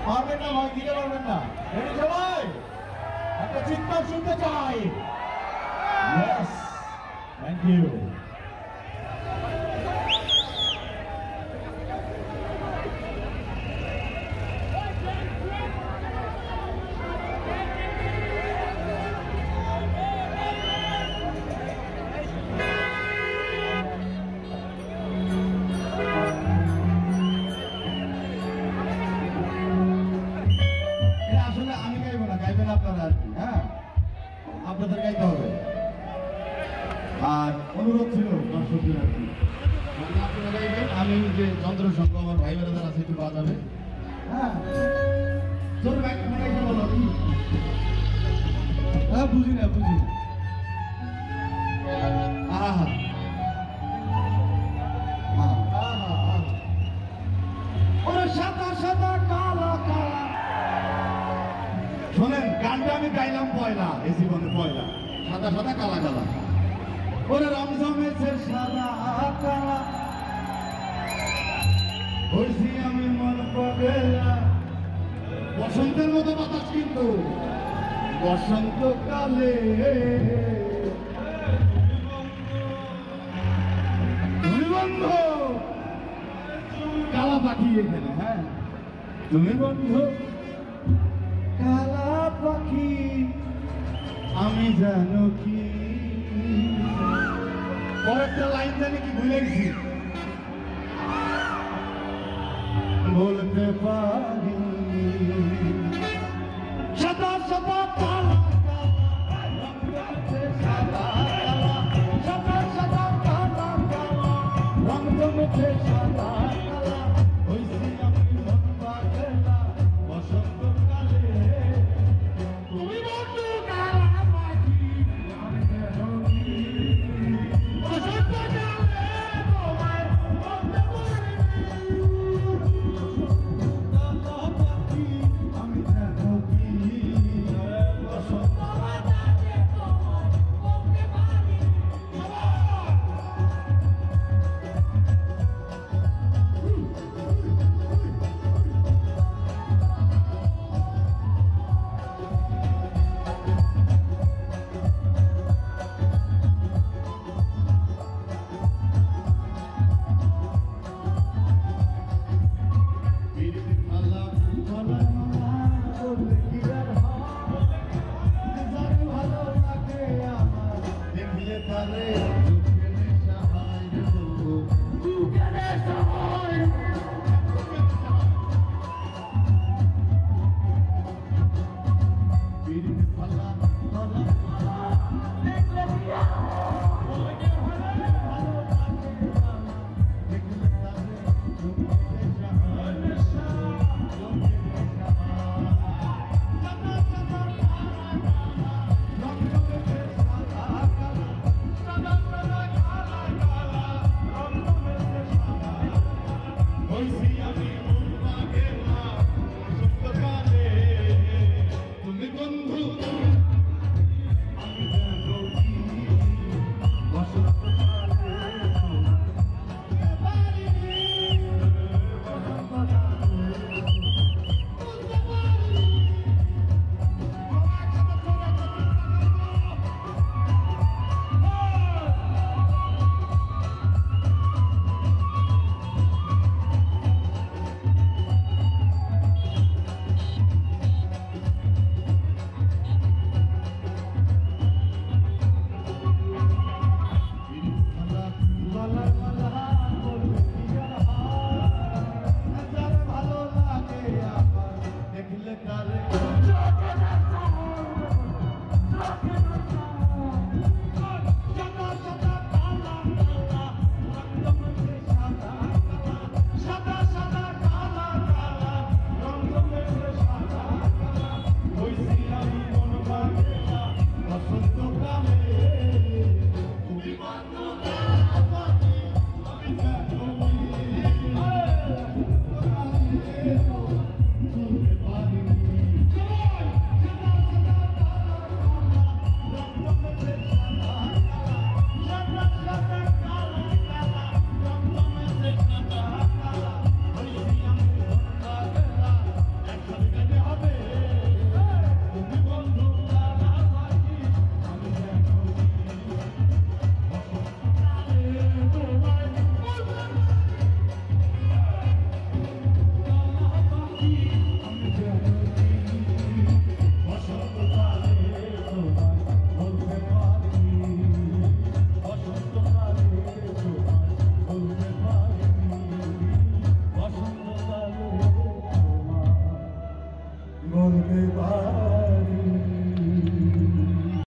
পারবেন না ভাই, দিতে পারবেন না। রেডি সবাই? একটা চিৎকার শুনতে চাই। Yes, thank you. আপনাদের গাইতে হবে। আর অনুরোধ ছিল দর্শকদের আর কি, আপনারা গাইবেন, আমি যে যন্ত্রসংঘ আমার ভাই বোনেরা আছে একটু বাজাবে। হ্যাঁ, তোর ব্যাগ গাইতে বলো কি? হ্যাঁ, বুঝি না। আহা ওরে সাদা সাদা কালা কালা। শোনেন, গানটা আমি গাইলাম পয়লা, এই জীবনে পয়লা। সাদা সাদা কালা কালা, ওরে রমজমেছে সাদা কালা, হইছি আমি মন পাগলা। বসন্তের মতো বাতাস, কিন্তু বসন্তকালে তুমি বন্ধু কালা পাখি এখানে। হ্যাঁ, তুমি বন্ধু কালা পাখি, আমি জানো কি। পরেরটা লাইন জানি কি ভুলে গেছি, বলতে পার